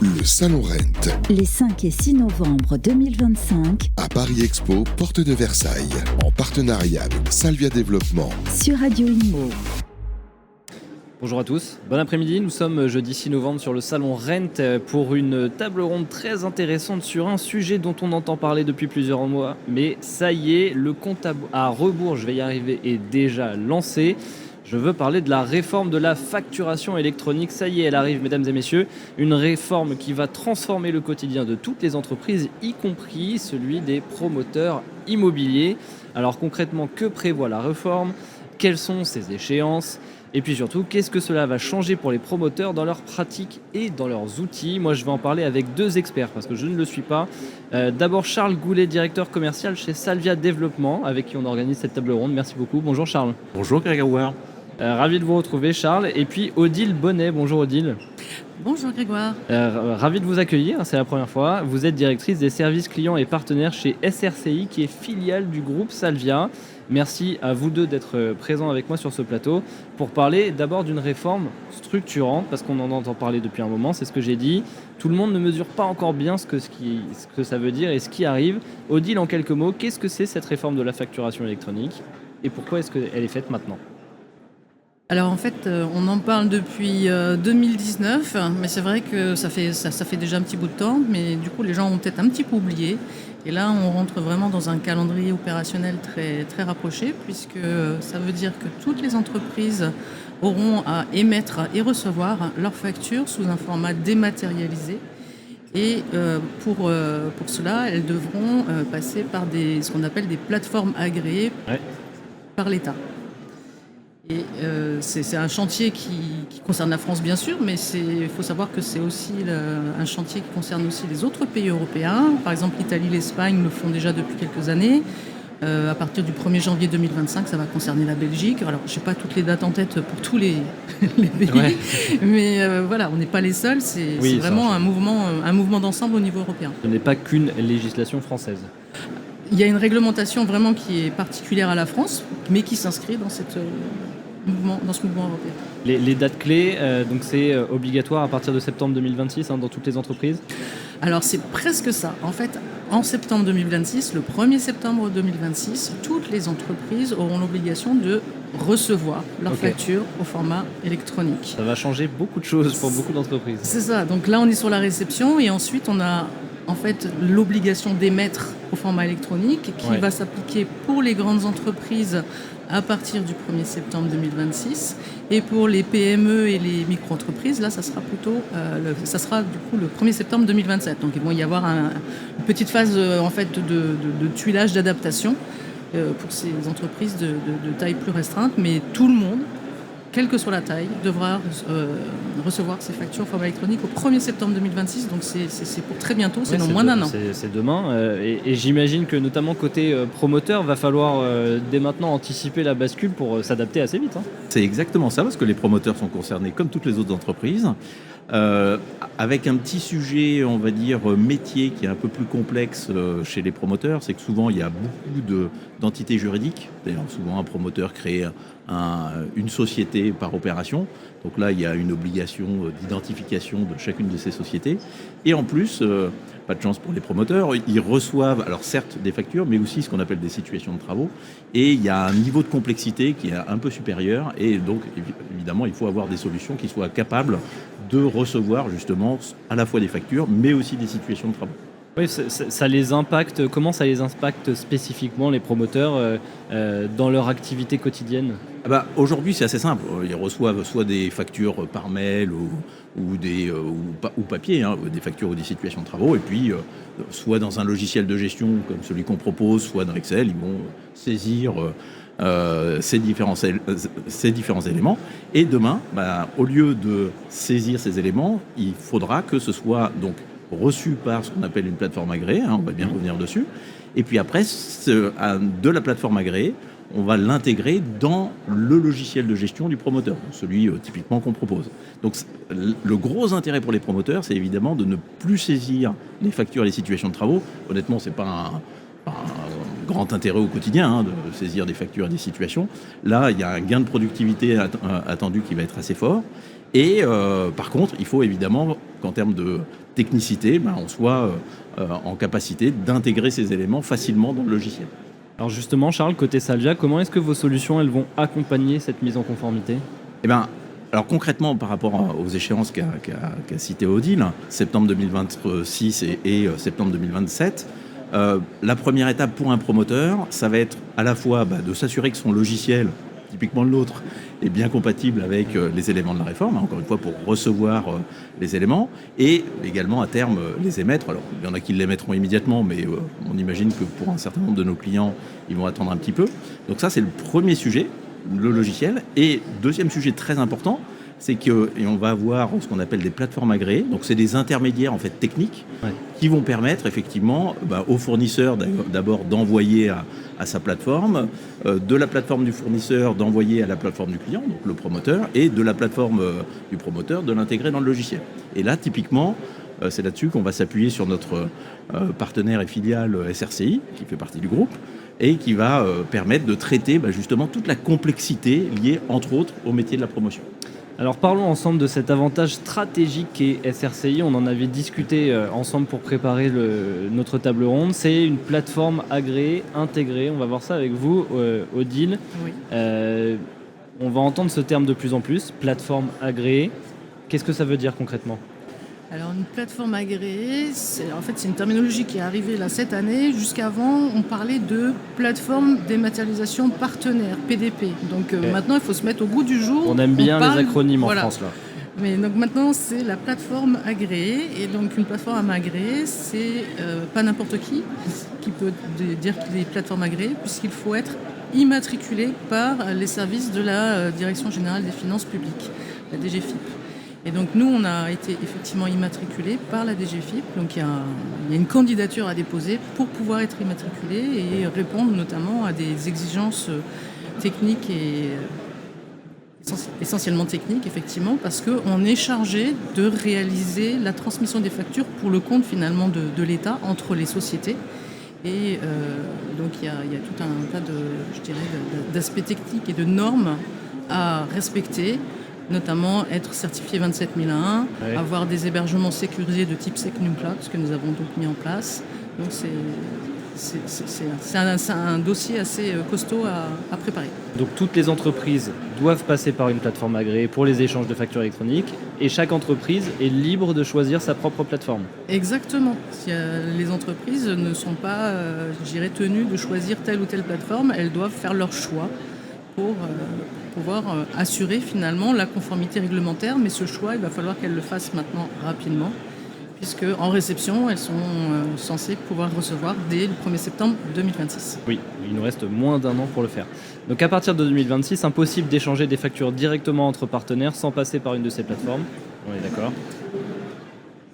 Le Salon Rent. Les 5 et 6 novembre 2025. À Paris Expo, porte de Versailles. En partenariat avec Salvia Développement. Sur Radio Imo. Bonjour à tous, bon après-midi, nous sommes jeudi 6 novembre sur le salon Rent pour une table ronde très intéressante sur un sujet dont on entend parler depuis plusieurs mois, mais ça y est, le compte à rebours, je vais y arriver, est déjà lancé. Je veux parler de la réforme de la facturation électronique, ça y est, elle arrive mesdames et messieurs, une réforme qui va transformer le quotidien de toutes les entreprises, y compris celui des promoteurs immobiliers. Alors concrètement, que prévoit la réforme ? Quelles sont ses échéances ? Et puis surtout, qu'est-ce que cela va changer pour les promoteurs dans leurs pratiques et dans leurs outils ? Moi, je vais en parler avec deux experts parce que je ne le suis pas. D'abord, Charles Goulet, directeur commercial chez Salvia Développement, avec qui on organise cette table ronde. Merci beaucoup. Bonjour Charles. Bonjour Grégoire. Ravi de vous retrouver Charles. Et puis Odile Bonnet. Bonjour Odile. Bonjour Grégoire. Ravi de vous accueillir, c'est la première fois. Vous êtes directrice des services clients et partenaires chez SRCI, qui est filiale du groupe Salvia. Merci à vous deux d'être présents avec moi sur ce plateau pour parler d'abord d'une réforme structurante, parce qu'on en entend parler depuis un moment, c'est ce que j'ai dit. Tout le monde ne mesure pas encore bien ce que ça veut dire et ce qui arrive. Odile, en quelques mots, qu'est-ce que c'est cette réforme de la facturation électronique et pourquoi est-ce qu'elle est faite maintenant ? Alors en fait, on en parle depuis 2019, mais c'est vrai que ça fait déjà un petit bout de temps, mais du coup les gens ont peut-être un petit peu oublié. Et là, on rentre vraiment dans un calendrier opérationnel très, très rapproché, puisque ça veut dire que toutes les entreprises auront à émettre et recevoir leurs factures sous un format dématérialisé. Et pour cela, elles devront passer par ce qu'on appelle des plateformes agréées par l'État. Et c'est un chantier qui concerne la France bien sûr, mais il faut savoir que c'est aussi un chantier qui concerne aussi les autres pays européens. Par exemple, l'Italie, l'Espagne le font déjà depuis quelques années. À partir du 1er janvier 2025, ça va concerner la Belgique. Alors, je n'ai pas toutes les dates en tête pour tous les pays, mais voilà, on n'est pas les seuls. C'est vraiment un mouvement d'ensemble au niveau européen. Ce n'est pas qu'une législation française. Il y a une réglementation vraiment qui est particulière à la France, mais qui s'inscrit dans ce mouvement européen. Les dates clés, donc c'est obligatoire à partir de septembre 2026 dans toutes les entreprises ? Alors c'est presque ça. En fait, en septembre 2026, le 1er septembre 2026, toutes les entreprises auront l'obligation de recevoir leurs factures au format électronique. Ça va changer beaucoup de choses pour beaucoup d'entreprises. C'est ça. Donc là, on est sur la réception et ensuite on a en fait l'obligation d'émettre au format électronique qui va s'appliquer pour les grandes entreprises à partir du 1er septembre 2026 et pour les PME et les micro-entreprises, là ça sera du coup le 1er septembre 2027. Donc il va y avoir une petite phase en fait de tuilage, d'adaptation pour ces entreprises de taille plus restreinte, mais tout le monde, quelle que soit la taille, devra recevoir ses factures au format électronique au 1er septembre 2026. Donc c'est pour très bientôt, c'est dans moins d'un an. C'est demain. Et j'imagine que notamment côté promoteur, va falloir dès maintenant anticiper la bascule pour s'adapter assez vite. C'est exactement ça, parce que les promoteurs sont concernés comme toutes les autres entreprises. Avec un petit sujet, on va dire, métier qui est un peu plus complexe chez les promoteurs, c'est que souvent il y a beaucoup d'entités juridiques. D'ailleurs, souvent un promoteur crée une société par opération. Donc là, il y a une obligation d'identification de chacune de ces sociétés. Et en plus, pas de chance pour les promoteurs, ils reçoivent, alors certes des factures, mais aussi ce qu'on appelle des situations de travaux. Et il y a un niveau de complexité qui est un peu supérieur. Et donc, évidemment, il faut avoir des solutions qui soient capables de recevoir justement à la fois des factures, mais aussi des situations de travaux. Oui, ça les impacte. Comment ça les impacte spécifiquement les promoteurs dans leur activité quotidienne ? Aujourd'hui, c'est assez simple. Ils reçoivent soit des factures par mail ou papier, des factures ou des situations de travaux, et puis soit dans un logiciel de gestion comme celui qu'on propose, soit dans Excel, ils vont saisir ces différents éléments. Et demain, au lieu de saisir ces éléments, il faudra que ce soit donc reçu par ce qu'on appelle une plateforme agréée, on va bien revenir dessus. Et puis après, de la plateforme agréée, on va l'intégrer dans le logiciel de gestion du promoteur, celui typiquement qu'on propose. Donc le gros intérêt pour les promoteurs, c'est évidemment de ne plus saisir les factures et les situations de travaux. Honnêtement, c'est pas un grand intérêt au quotidien de saisir des factures et des situations. Là, il y a un gain de productivité attendu qui va être assez fort. Et par contre, il faut évidemment qu'en termes de technicité, on soit en capacité d'intégrer ces éléments facilement dans le logiciel. Alors justement, Charles, côté Salvia, comment est-ce que vos solutions elles vont accompagner cette mise en conformité ? Alors concrètement, par rapport aux échéances qu'a cité Odile, septembre 2026 et septembre 2027, la première étape pour un promoteur, ça va être à la fois de s'assurer que son logiciel, typiquement le nôtre, est bien compatible avec les éléments de la réforme, encore une fois pour recevoir les éléments, et également à terme les émettre. Alors il y en a qui l'émettront immédiatement, mais on imagine que pour un certain nombre de nos clients, ils vont attendre un petit peu. Donc ça, c'est le premier sujet, le logiciel. Et deuxième sujet très important, c'est qu'on va avoir ce qu'on appelle des plateformes agréées. Donc c'est des intermédiaires en fait techniques qui vont permettre effectivement au fournisseur d'abord d'envoyer à sa plateforme, de la plateforme du fournisseur d'envoyer à la plateforme du client, donc le promoteur, et de la plateforme du promoteur de l'intégrer dans le logiciel. Et là, typiquement, c'est là-dessus qu'on va s'appuyer sur notre partenaire et filiale SRCI, qui fait partie du groupe, et qui va permettre de traiter justement toute la complexité liée, entre autres, au métier de la promotion. Alors parlons ensemble de cet avantage stratégique qu'est SRCI. On en avait discuté ensemble pour préparer notre table ronde. C'est une plateforme agréée, intégrée. On va voir ça avec vous, Odile. Oui. On va entendre ce terme de plus en plus, plateforme agréée. Qu'est-ce que ça veut dire concrètement ? Alors une plateforme agréée, c'est une terminologie qui est arrivée là cette année. Jusqu'avant, on parlait de plateforme dématérialisation partenaire, PDP. Donc maintenant, il faut se mettre au goût du jour. On aime bien les acronymes en France là. Mais donc maintenant, c'est la plateforme agréée. Et donc une plateforme agréée, c'est pas n'importe qui peut dire qu'il est plateforme agréée, puisqu'il faut être immatriculé par les services de la Direction générale des finances publiques, la DGFiP. Et donc nous, on a été effectivement immatriculés par la DGFiP. Donc il y a une candidature à déposer pour pouvoir être immatriculé et répondre notamment à des exigences techniques et essentiellement techniques, effectivement, parce qu'on est chargé de réaliser la transmission des factures pour le compte finalement de l'État entre les sociétés. Et donc il y a tout un tas d'aspects techniques et de normes à respecter, notamment être certifié 27001, avoir des hébergements sécurisés de type SecNumCloud, ce que nous avons donc mis en place. Donc c'est un dossier assez costaud à préparer. Donc toutes les entreprises doivent passer par une plateforme agréée pour les échanges de factures électroniques et chaque entreprise est libre de choisir sa propre plateforme. Exactement. Les entreprises ne sont pas, tenues de choisir telle ou telle plateforme, elles doivent faire leur choix pour pouvoir assurer finalement la conformité réglementaire, mais ce choix, il va falloir qu'elles le fassent maintenant rapidement, puisque en réception, elles sont censées pouvoir recevoir dès le 1er septembre 2026. Oui, il nous reste moins d'un an pour le faire. Donc à partir de 2026, impossible d'échanger des factures directement entre partenaires sans passer par une de ces plateformes. On est d'accord ?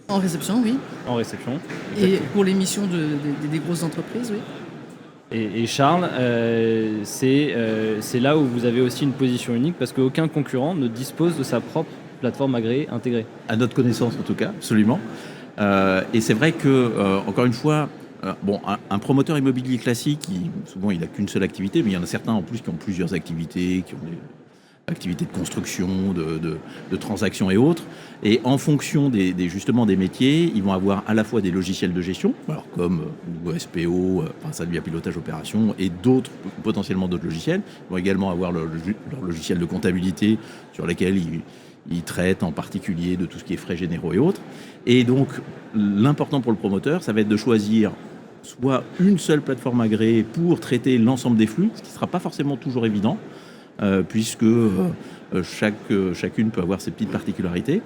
En réception, oui. En réception. Et pour l'émission des grosses entreprises, oui. Et Charles, c'est là où vous avez aussi une position unique parce qu'aucun concurrent ne dispose de sa propre plateforme agréée intégrée. À notre connaissance en tout cas, absolument. Et c'est vrai que, encore une fois, un promoteur immobilier classique, souvent il n'a qu'une seule activité, mais il y en a certains en plus qui ont plusieurs activités, qui ont des activités de construction, de transactions et autres. Et en fonction justement des métiers, ils vont avoir à la fois des logiciels de gestion, alors comme SPO, Salvia Pilotage Opération, et potentiellement d'autres logiciels. Ils vont également avoir leur logiciel de comptabilité sur lesquels ils traitent en particulier de tout ce qui est frais généraux et autres. Et donc, l'important pour le promoteur, ça va être de choisir soit une seule plateforme agréée pour traiter l'ensemble des flux, ce qui ne sera pas forcément toujours évident, puisque chacune peut avoir ses petites particularités,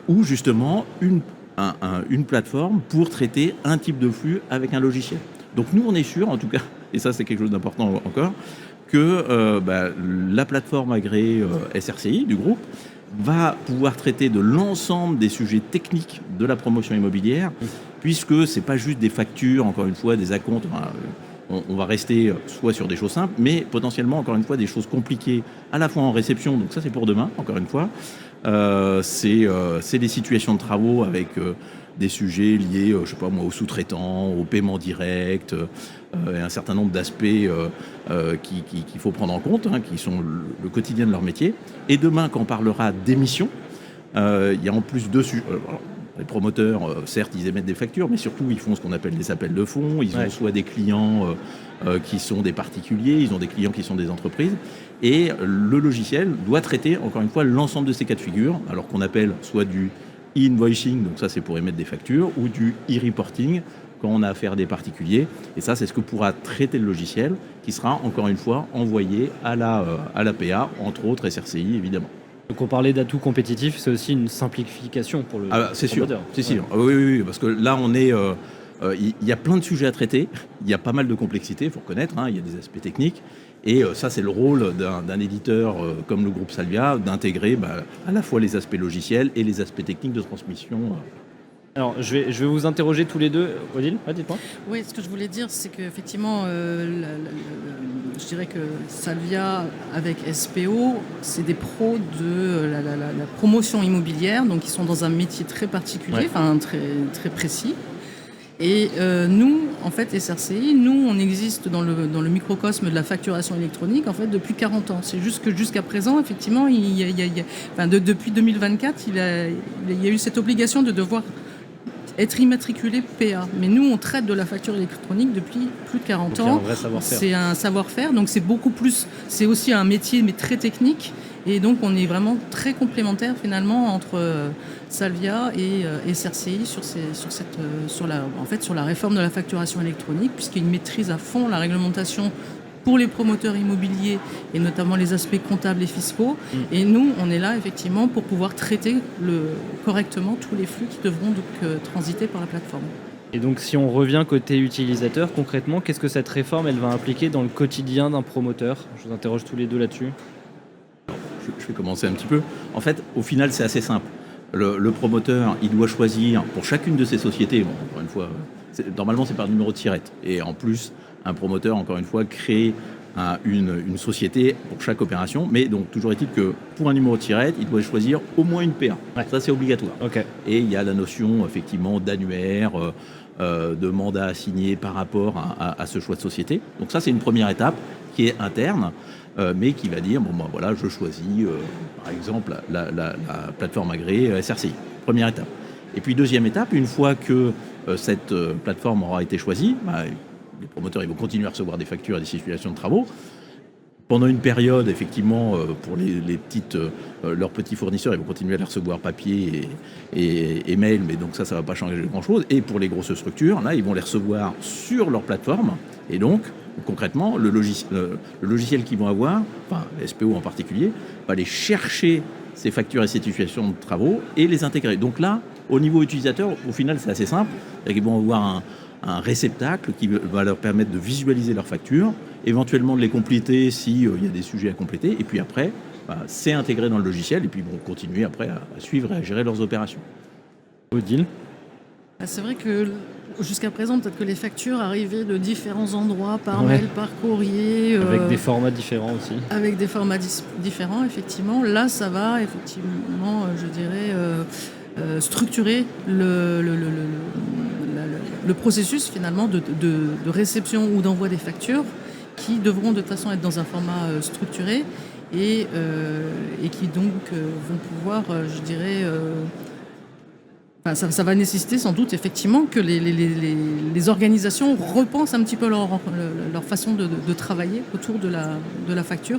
ou justement une plateforme pour traiter un type de flux avec un logiciel. Donc nous, on est sûr, en tout cas, et ça c'est quelque chose d'important encore, que la plateforme agréée SRCI du groupe va pouvoir traiter de l'ensemble des sujets techniques de la promotion immobilière, puisque c'est pas juste des factures, encore une fois, des acomptes. On va rester soit sur des choses simples, mais potentiellement, encore une fois, des choses compliquées, à la fois en réception, donc ça c'est pour demain, encore une fois. C'est des situations de travaux avec des sujets liés, je sais pas moi, aux sous-traitants, au paiement direct, et un certain nombre d'aspects qu'il faut prendre en compte, qui sont le quotidien de leur métier. Et demain, quand on parlera d'émissions, il y a en plus deux sujets. Les promoteurs, certes, ils émettent des factures, mais surtout, ils font ce qu'on appelle des appels de fonds. Ils ont soit des clients qui sont des particuliers, ils ont des clients qui sont des entreprises. Et le logiciel doit traiter, encore une fois, l'ensemble de ces cas de figure, alors qu'on appelle soit du e-invoicing, donc ça c'est pour émettre des factures, ou du e-reporting, quand on a affaire à des particuliers. Et ça, c'est ce que pourra traiter le logiciel, qui sera, encore une fois, envoyé à la PA, entre autres SRCI, évidemment. Donc on parlait d'atouts compétitifs, c'est aussi une simplification pour le c'est sûr, promoteur. c'est sûr. Oui, parce que là, on est... il y a plein de sujets à traiter, il y a pas mal de complexité, il faut reconnaître, il y a des aspects techniques, et ça c'est le rôle d'un éditeur comme le groupe Salvia, d'intégrer à la fois les aspects logiciels et les aspects techniques de transmission. Alors je vais vous interroger tous les deux. Odile, dites-moi. Oui, ce que je voulais dire, c'est qu'effectivement, je dirais que Salvia avec SPO, c'est des pros de la promotion immobilière, donc ils sont dans un métier très particulier, très, très précis. Et nous, en fait, SRCI, on existe dans le microcosme de la facturation électronique, en fait, depuis 40 ans. C'est juste que jusqu'à présent, effectivement, depuis 2024, il y a eu cette obligation de devoir être immatriculé PA. Mais nous, on traite de la facture électronique depuis plus de 40 ans. C'est un vrai savoir-faire. C'est un savoir-faire, donc c'est beaucoup plus... C'est aussi un métier, mais très technique. Et donc, on est vraiment très complémentaires, finalement, entre Salvia et SRCI sur la réforme de la facturation électronique, puisqu'ils maîtrisent à fond la réglementation pour les promoteurs immobiliers et notamment les aspects comptables et fiscaux. Et nous, on est là effectivement pour pouvoir traiter correctement tous les flux qui devront donc transiter par la plateforme. Et donc si on revient côté utilisateur, concrètement, qu'est-ce que cette réforme elle va impliquer dans le quotidien d'un promoteur? Je vous interroge tous les deux là-dessus. Je vais commencer un petit peu. En fait, au final, c'est assez simple. Le promoteur, il doit choisir pour chacune de ces sociétés, encore une fois, normalement c'est par numéro de tirette. Et en plus, un promoteur, encore une fois, crée une société pour chaque opération. Mais donc, toujours est-il que pour un numéro de tirette, il doit choisir au moins une PA. Ça, c'est obligatoire. Okay. Et il y a la notion, effectivement, d'annuaire, de mandat assigné par rapport à ce choix de société. Donc ça, c'est une première étape qui est interne, mais qui va dire, voilà, je choisis, par exemple, la plateforme agréée SRCI. Première étape. Et puis, deuxième étape, une fois que cette plateforme aura été choisie, les promoteurs ils vont continuer à recevoir des factures et des situations de travaux. Pendant une période, effectivement, pour leurs petits fournisseurs, ils vont continuer à les recevoir papier et mail, mais donc ça ne va pas changer grand-chose. Et pour les grosses structures, là, ils vont les recevoir sur leur plateforme. Et donc, concrètement, le logiciel qu'ils vont avoir, enfin SPO en particulier, va aller chercher ces factures et ces situations de travaux et les intégrer. Donc là, au niveau utilisateur, au final, c'est assez simple. Ils vont avoir un réceptacle qui va leur permettre de visualiser leurs factures, éventuellement de les compléter s'il y a des sujets à compléter, et puis après, c'est intégré dans le logiciel, et puis ils vont continuer après à suivre et à gérer leurs opérations. Odile? C'est vrai que jusqu'à présent, peut-être que les factures arrivaient de différents endroits, par mail, par courrier. Avec des formats différents aussi. Avec des formats différents, effectivement. Là, ça va, effectivement, je dirais, structurer le processus, finalement, de réception ou d'envoi des factures qui devront de toute façon être dans un format structuré et qui donc vont pouvoir, je dirais... ça va nécessiter sans doute effectivement que les organisations repensent un petit peu leur façon de travailler autour de la facture,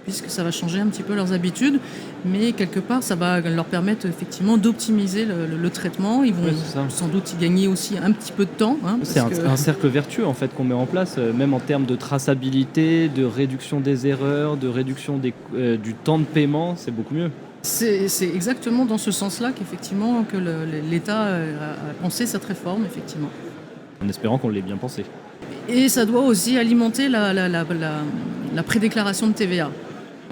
puisque ça va changer un petit peu leurs habitudes, mais quelque part ça va leur permettre effectivement d'optimiser le traitement. Ils vont sans doute y gagner aussi un petit peu de temps. C'est un cercle vertueux en fait qu'on met en place, même en termes de traçabilité, de réduction des erreurs, de réduction du temps de paiement, c'est beaucoup mieux. C'est exactement dans ce sens-là qu'effectivement que l'État a pensé cette réforme, effectivement. En espérant qu'on l'ait bien pensé. Et ça doit aussi alimenter la prédéclaration de TVA.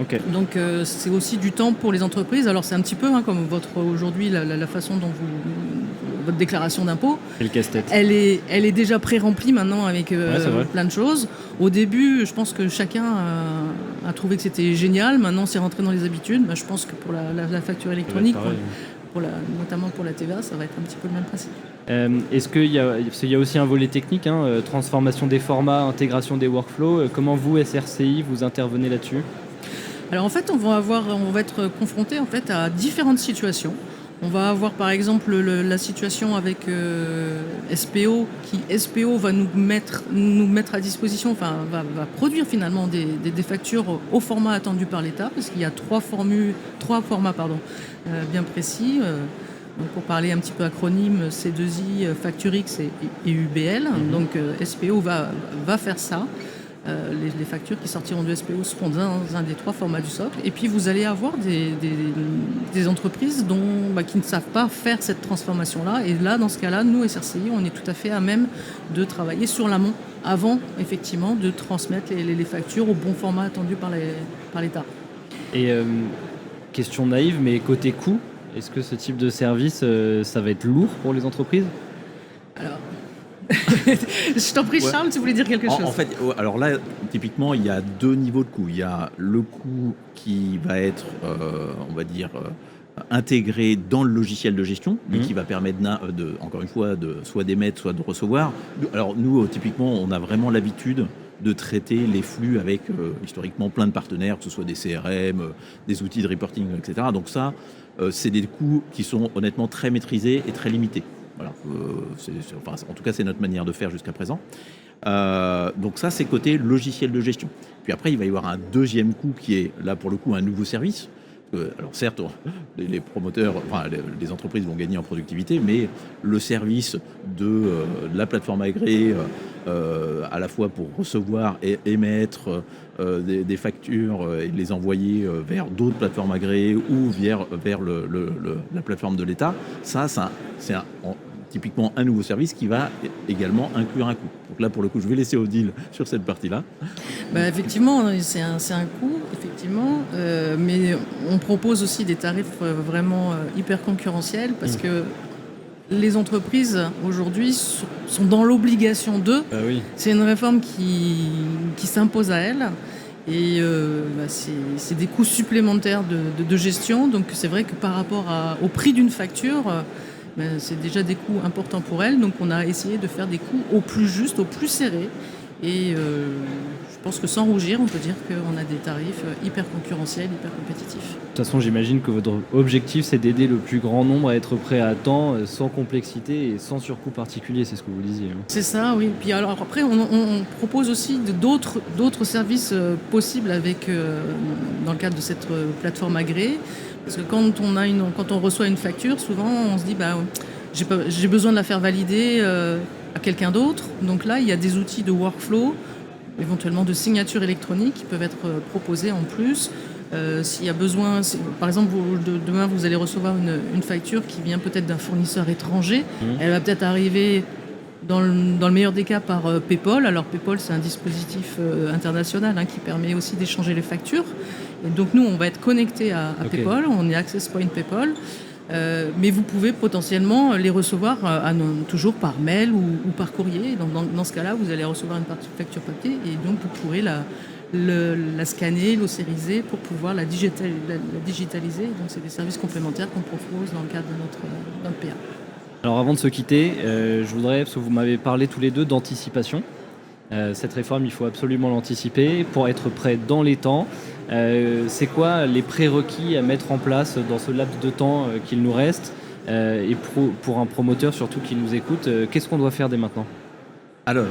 Okay. Donc c'est aussi du temps pour les entreprises. Alors c'est un petit peu comme aujourd'hui la façon dont votre déclaration d'impôt. Et le casse-tête. Elle est déjà pré-remplie maintenant avec plein de choses. Au début, je pense que chacun a trouvé que c'était génial. Maintenant, c'est rentré dans les habitudes. Je pense que pour la facture électronique, notamment pour la TVA, ça va être un petit peu le même principe. Est-ce qu'il y a aussi un volet technique, transformation des formats, intégration des workflows, comment vous, SRCI, vous intervenez là-dessus ? Alors en fait, on va être confronté en fait à différentes situations. On va avoir par exemple la situation avec SPO, qui SPO va nous mettre à disposition, enfin va produire finalement des factures au format attendu par l'État, parce qu'il y a trois formats bien précis. Donc pour parler un petit peu acronyme, C2I, Facturix et UBL. Donc SPO va faire ça. Les factures qui sortiront de SPO seront dans un des trois formats du socle. Et puis vous allez avoir des entreprises qui ne savent pas faire cette transformation-là. Et là, dans ce cas-là, nous, SRCI, on est tout à fait à même de travailler sur l'amont avant, effectivement, de transmettre les factures au bon format attendu par l'État. Et question naïve, mais côté coût, est-ce que ce type de service, ça va être lourd pour les entreprises ? Alors... Je t'en prie, Charles, tu voulais dire quelque chose. En fait, alors là, typiquement, il y a deux niveaux de coût. Il y a le coût qui va être, intégré dans le logiciel de gestion, qui va permettre, encore une fois, de soit d'émettre, soit de recevoir. Alors nous, typiquement, on a vraiment l'habitude de traiter les flux avec, historiquement, plein de partenaires, que ce soit des CRM, des outils de reporting, etc. Donc ça, c'est des coûts qui sont honnêtement très maîtrisés et très limités. Voilà, en tout cas, c'est notre manière de faire jusqu'à présent. Donc ça, c'est côté logiciel de gestion. Puis après, il va y avoir un deuxième coût qui est, là, pour le coup, un nouveau service. Alors certes, les promoteurs, les entreprises vont gagner en productivité, mais le service de la plateforme agréée, à la fois pour recevoir et émettre des factures et les envoyer vers d'autres plateformes agréées ou vers la plateforme de l'État, c'est typiquement un nouveau service qui va également inclure un coût. Donc là, pour le coup, je vais laisser Odile sur cette partie-là. Effectivement, c'est un coût, effectivement, mais on propose aussi des tarifs vraiment hyper concurrentiels parce que les entreprises, aujourd'hui, sont dans l'obligation d'eux. Oui. C'est une réforme qui s'impose à elles. Et c'est des coûts supplémentaires de gestion. Donc c'est vrai que par rapport au prix d'une facture, c'est déjà des coûts importants pour elles. Donc on a essayé de faire des coûts au plus juste, au plus serré. Et je pense que sans rougir, on peut dire qu'on a des tarifs hyper concurrentiels, hyper compétitifs. De toute façon, j'imagine que votre objectif, c'est d'aider le plus grand nombre à être prêt à temps, sans complexité et sans surcoût particulier, c'est ce que vous disiez. C'est ça, oui. Puis alors après, on propose aussi d'autres services possibles dans le cadre de cette plateforme agréée. Parce que quand on reçoit une facture, souvent on se dit j'ai besoin de la faire valider à quelqu'un d'autre. Donc là, il y a des outils de workflow, éventuellement de signature électronique qui peuvent être proposés en plus. S'il y a besoin, par exemple, demain vous allez recevoir une facture qui vient peut-être d'un fournisseur étranger. Elle va peut-être arriver dans le meilleur des cas par PayPal. Alors PayPal, c'est un dispositif international qui permet aussi d'échanger les factures. Et donc nous, on va être connecté à PayPal, on est Access Point PayPal. Mais vous pouvez potentiellement les recevoir toujours par mail ou par courrier. Donc dans ce cas-là, vous allez recevoir une facture papier et donc vous pourrez la scanner, l'ossériser pour pouvoir la digitaliser. Donc c'est des services complémentaires qu'on propose dans le cadre de notre PA. Alors avant de se quitter, je voudrais, parce que vous m'avez parlé tous les deux d'anticipation. Cette réforme, il faut absolument l'anticiper pour être prêt dans les temps. C'est quoi les prérequis à mettre en place dans ce laps de temps qu'il nous reste et pour un promoteur surtout qui nous écoute, qu'est-ce qu'on doit faire dès maintenant ? Alors,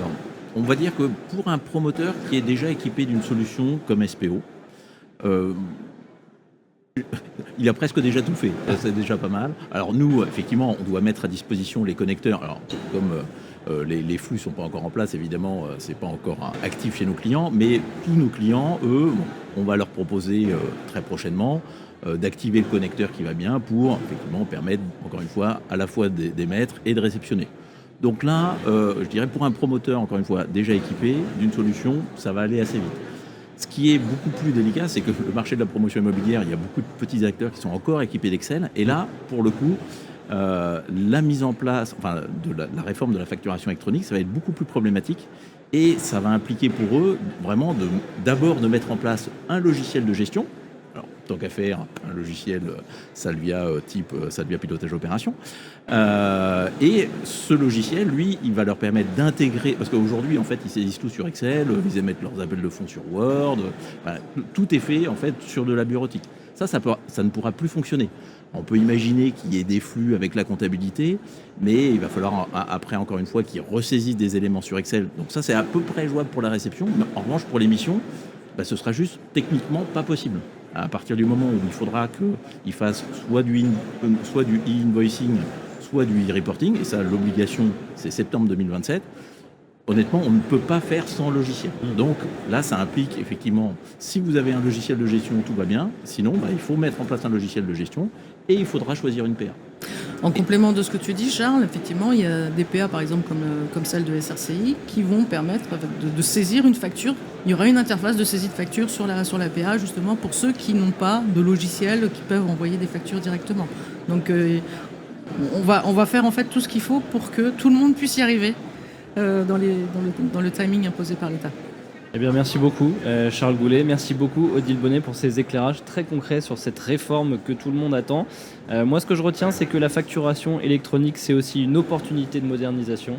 on va dire que pour un promoteur qui est déjà équipé d'une solution comme SPO, il a presque déjà tout fait, c'est déjà pas mal. Alors nous, effectivement, on doit mettre à disposition les connecteurs. Alors, comme les flux ne sont pas encore en place, évidemment, c'est pas encore actif chez nos clients, mais tous nos clients, eux, on va leur proposer très prochainement d'activer le connecteur qui va bien pour effectivement permettre, encore une fois, à la fois d'émettre et de réceptionner. Donc là, je dirais pour un promoteur, encore une fois, déjà équipé d'une solution, ça va aller assez vite. Ce qui est beaucoup plus délicat, c'est que le marché de la promotion immobilière, il y a beaucoup de petits acteurs qui sont encore équipés d'Excel. Et là, pour le coup, la mise en place de la réforme de la facturation électronique, ça va être beaucoup plus problématique. Et ça va impliquer pour eux vraiment d'abord de mettre en place un logiciel de gestion. Alors, tant qu'à faire, un logiciel Salvia type Salvia pilotage opération. Et ce logiciel, lui, il va leur permettre d'intégrer, parce qu'aujourd'hui, en fait, ils saisissent tout sur Excel, ils émettent leurs appels de fonds sur Word, voilà, tout est fait, en fait, sur de la bureautique. Ça ne pourra plus fonctionner. On peut imaginer qu'il y ait des flux avec la comptabilité, mais il va falloir après, encore une fois, qu'ils ressaisissent des éléments sur Excel. Donc ça, c'est à peu près jouable pour la réception. Mais en revanche, pour l'émission, ce sera juste techniquement pas possible. À partir du moment où il faudra qu'ils fassent soit du e-invoicing, soit du e-reporting, et ça, l'obligation, c'est septembre 2027, honnêtement, on ne peut pas faire sans logiciel. Donc là, ça implique effectivement, si vous avez un logiciel de gestion, tout va bien. Sinon, il faut mettre en place un logiciel de gestion et il faudra choisir une PA. En complément de ce que tu dis, Charles, effectivement, il y a des PA, par exemple, comme celle de SRCI, qui vont permettre de saisir une facture. Il y aura une interface de saisie de facture sur la PA, justement, pour ceux qui n'ont pas de logiciel, qui peuvent envoyer des factures directement. Donc, on va faire en fait tout ce qu'il faut pour que tout le monde puisse y arriver dans le timing imposé par l'État. Eh bien, merci beaucoup Charles Goulet, merci beaucoup Odile Bonnet pour ces éclairages très concrets sur cette réforme que tout le monde attend. Moi, ce que je retiens, c'est que la facturation électronique, c'est aussi une opportunité de modernisation.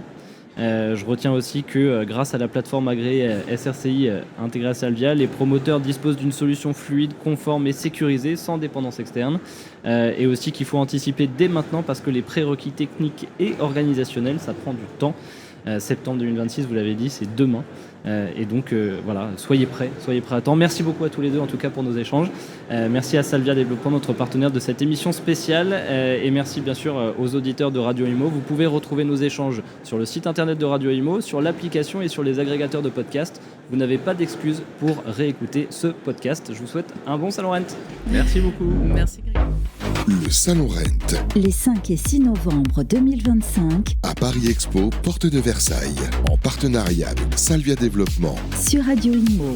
Je retiens aussi que grâce à la plateforme agréée SRCI intégrée à Salvia, les promoteurs disposent d'une solution fluide, conforme et sécurisée, sans dépendance externe. Et aussi qu'il faut anticiper dès maintenant parce que les prérequis techniques et organisationnels, ça prend du temps. Septembre 2026, vous l'avez dit, c'est demain. Et donc voilà, soyez prêts à temps. Merci beaucoup à tous les deux en tout cas pour nos échanges. Merci à Salvia Développement, notre partenaire de cette émission spéciale. Et merci bien sûr aux auditeurs de Radio Imo. Vous pouvez retrouver nos échanges sur le site internet de Radio Imo, sur l'application et sur les agrégateurs de podcasts. Vous n'avez pas d'excuses pour réécouter ce podcast. Je vous souhaite un bon Salon Rent. Merci beaucoup. Merci Grégory. Le Salon Rent. Les 5 et 6 novembre 2025 à Paris Expo, porte de Versailles, en partenariat avec Salvia Développement. sur Radio Imo.